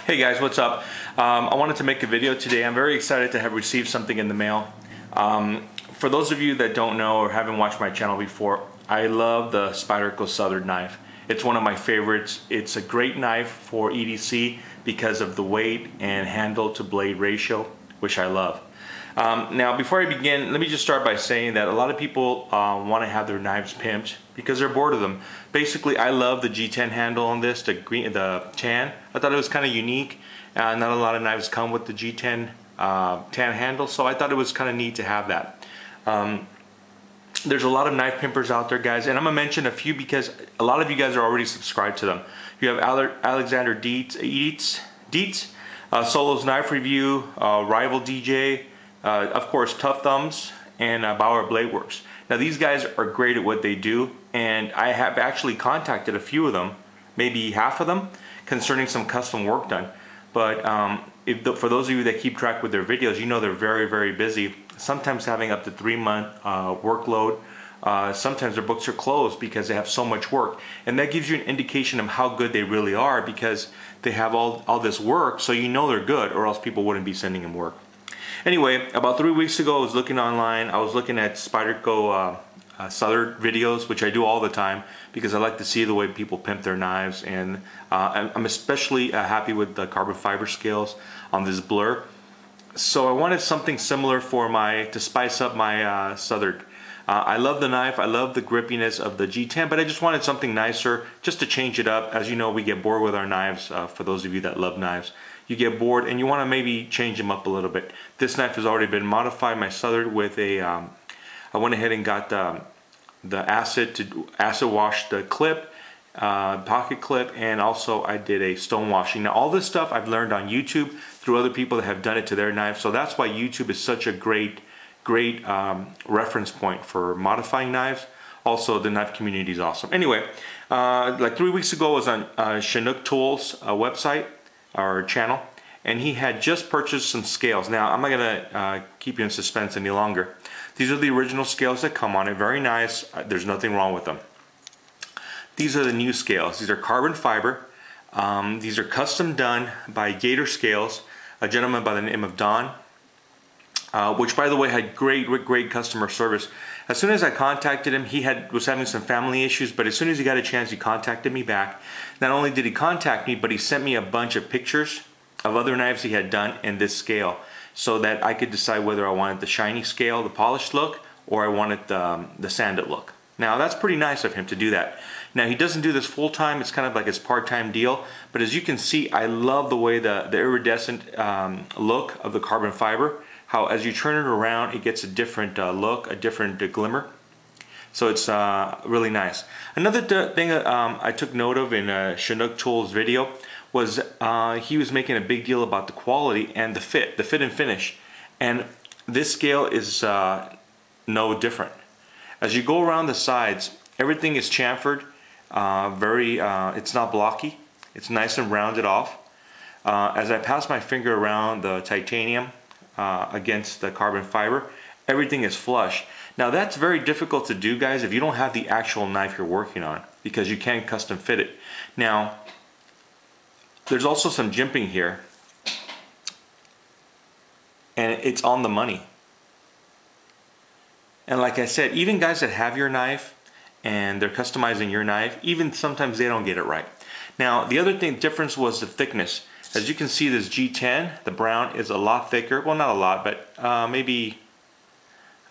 Hey guys, what's up? I wanted to make a video today. I'm very excited to have received something in the mail. For those of you that don't know or haven't watched my channel before, I love the Spyderco Southard knife. It's one of my favorites. It's a great knife for EDC because of the weight and handle to blade ratio, which I love. Now before I begin, let me just start by saying that a lot of people want to have their knives pimped because they're bored of them. Basically, I love the G10 handle on this, the tan. I thought it was kind of unique. Not a lot of knives come with the G10 tan handle, so I thought it was kind of neat to have that. There's a lot of knife pimpers out there, guys, and I'm gonna mention a few because a lot of you guys are already subscribed to them. You have Alexander Dietz, Solo's Knife Review, Rival DJ, of course Tough Thumbs, and Bauer Blade Works. Now these guys are great at what they do, and I have actually contacted a few of them, maybe half of them, concerning some custom work done. But for those of you that keep track with their videos, you know they're very, very busy, sometimes having up to 3-month workload. Sometimes their books are closed because they have so much work, and that gives you an indication of how good they really are because they have all this work, so you know they're good, or else people wouldn't be sending them work. Anyway, about 3 weeks ago, I was looking online. I was looking at Spyderco Southard videos, which I do all the time because I like to see the way people pimp their knives, and I'm especially happy with the carbon fiber scales on this blur. So I wanted something similar for to spice up my Southard. I love the knife, I love the grippiness of the G10, but I just wanted something nicer just to change it up. As you know, we get bored with our knives. For those of you that love knives, you get bored and you want to maybe change them up a little bit. This knife has already been modified, my Southard, with a I went ahead and got the acid wash the clip, pocket clip, and also I did a stone washing. Now all this stuff I've learned on YouTube through other people that have done it to their knives, so that's why YouTube is such a great reference point for modifying knives. Also, the knife community is awesome. Anyway, like 3 weeks ago, I was on Chinook Tools website or channel, and he had just purchased some scales. Now I'm not gonna keep you in suspense any longer. These are the original scales that come on it. Very nice. There's nothing wrong with them. These are the new scales. These are carbon fiber. These are custom done by GatorScales, a gentleman by the name of Don, which by the way had great customer service. As soon as I contacted him, he was having some family issues, but as soon as he got a chance, he contacted me back. Not only did he contact me, but he sent me a bunch of pictures of other knives he had done in this scale, so that I could decide whether I wanted the shiny scale, the polished look, or I wanted the sanded look. Now that's pretty nice of him to do that. Now he doesn't do this full time, it's kind of like his part-time deal, but as you can see, I love the way the iridescent look of the carbon fiber. How as you turn it around, it gets a different look, a different glimmer. So it's really nice. Another thing I took note of in Chinook Tools' video was he was making a big deal about the quality and the fit and finish. And this scale is no different. As you go around the sides, everything is chamfered. It's not blocky. It's nice and rounded off. As I pass my finger around the titanium against the carbon fiber, everything is flush. Now that's very difficult to do, guys, if you don't have the actual knife you're working on, because you can't custom fit it. Now there's also some jimping here, and it's on the money. And like I said, even guys that have your knife and they're customizing your knife, even sometimes they don't get it right. Now the other difference was the thickness. As you can see, this G10, the brown, is a lot thicker. Well, not a lot, but maybe,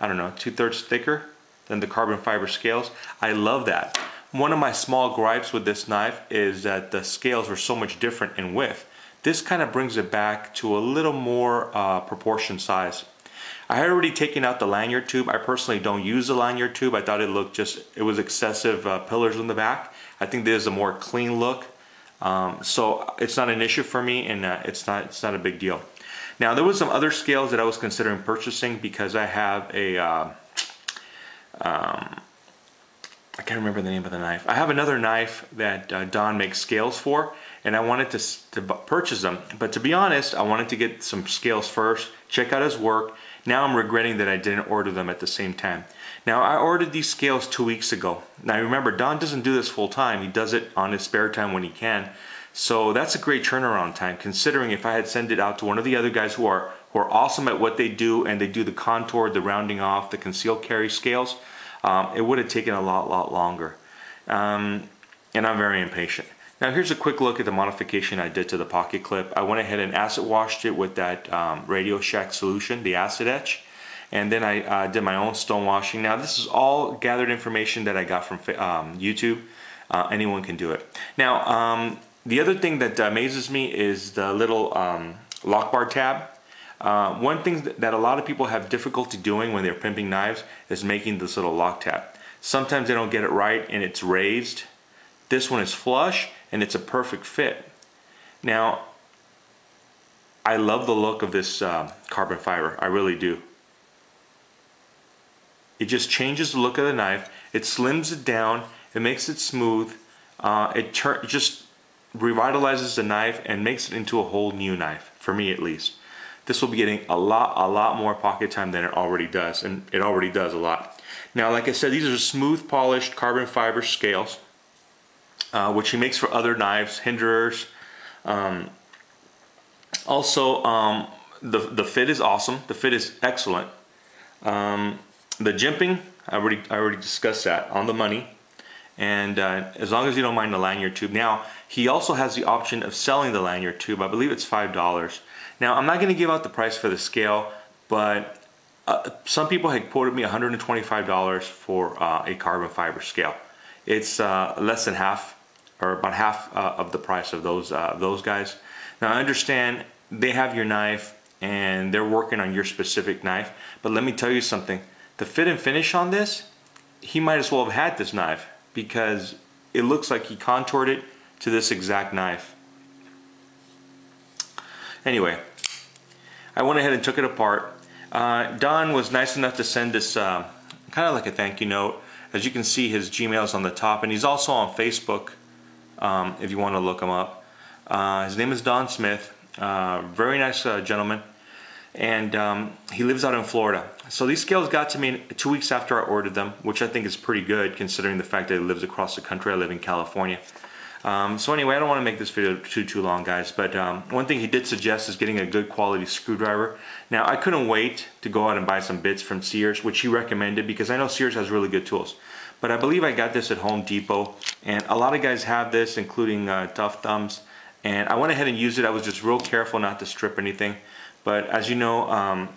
I don't know, 2/3 thicker than the carbon fiber scales. I love that. One of my small gripes with this knife is that the scales were so much different in width. This kind of brings it back to a little more proportion size. I had already taken out the lanyard tube. I personally don't use the lanyard tube. I thought it was excessive pillars in the back. I think this is a more clean look. So it's not an issue for me, and it's not a big deal. Now there was some other scales that I was considering purchasing because I have a I can't remember the name of the knife. I have another knife that Don makes scales for, and I wanted to purchase them. But to be honest, I wanted to get some scales first, check out his work. Now I'm regretting that I didn't order them at the same time. Now I ordered these scales 2 weeks ago. Now remember, Don doesn't do this full time. He does it on his spare time when he can. So that's a great turnaround time, considering if I had sent it out to one of the other guys who are awesome at what they do, and they do the contour, the rounding off, the concealed carry scales, it would have taken a lot longer. And I'm very impatient. Now here's a quick look at the modification I did to the pocket clip. I went ahead and acid washed it with that Radio Shack solution, the acid etch, and then I did my own stone washing. Now this is all gathered information that I got from YouTube. Anyone can do it. Now the other thing that amazes me is the little lock bar tab. One thing that a lot of people have difficulty doing when they're pimping knives is making this little lock tab. Sometimes they don't get it right and it's raised. This one is flush and it's a perfect fit. Now, I love the look of this carbon fiber. I really do. It just changes the look of the knife. It slims it down. It makes it smooth. It just revitalizes the knife and makes it into a whole new knife, for me at least. This will be getting a lot more pocket time than it already does, and it already does a lot. Now, like I said, these are smooth polished carbon fiber scales, which he makes for other knives, hinderers. Also, the fit is awesome. The fit is excellent. The jimping, I already discussed that, on the money. And as long as you don't mind the lanyard tube. Now, he also has the option of selling the lanyard tube. I believe it's $5. Now, I'm not going to give out the price for the scale, but some people had quoted me $125 for a carbon fiber scale. It's less than half, or about half of the price of those guys. Now, I understand they have your knife and they're working on your specific knife, but let me tell you something. The fit and finish on this, he might as well have had this knife, because it looks like he contoured it to this exact knife. Anyway, I went ahead and took it apart. Don was nice enough to send this kind of like a thank you note. As you can see, his Gmail's on the top, and he's also on Facebook if you want to look him up. His name is Don Smith. Very nice gentleman, and he lives out in Florida. So these scales got to me 2 weeks after I ordered them, which I think is pretty good considering the fact that he lives across the country. I live in California. So anyway, I don't want to make this video too long, guys, but one thing he did suggest is getting a good quality screwdriver. Now, I couldn't wait to go out and buy some bits from Sears, which he recommended, because I know Sears has really good tools. But I believe I got this at Home Depot, and a lot of guys have this, including Tough Thumbs, and I went ahead and used it. I was just real careful not to strip anything. But as you know,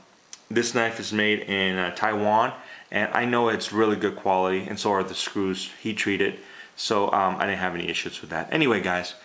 this knife is made in Taiwan, and I know it's really good quality, and so are the screws heat treated. So I didn't have any issues with that. Anyway, guys,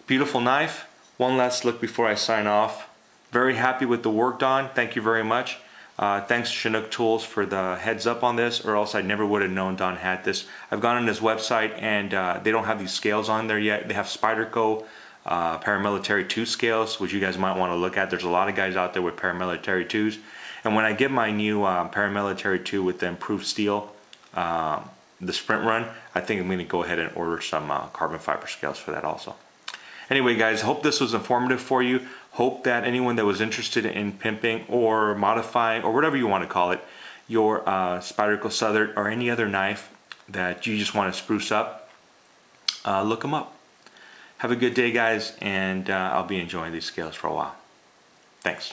beautiful knife. One last look before I sign off. Very happy with the work done. Thank you very much. Thanks to Chinook Tools for the heads up on this, or else I never would have known Don had this. I've gone on his website, and they don't have these scales on there yet. They have Spyderco paramilitary 2 scales, which you guys might want to look at. There's a lot of guys out there with paramilitary 2s, and when I get my new paramilitary 2 with the improved steel, the sprint run, I think I'm going to go ahead and order some carbon fiber scales for that also. Anyway, guys, hope this was informative for you. Hope that anyone that was interested in pimping or modifying, or whatever you want to call it, your Spyderco Southard or any other knife that you just want to spruce up, look them up. Have a good day, guys, and I'll be enjoying these scales for a while. Thanks.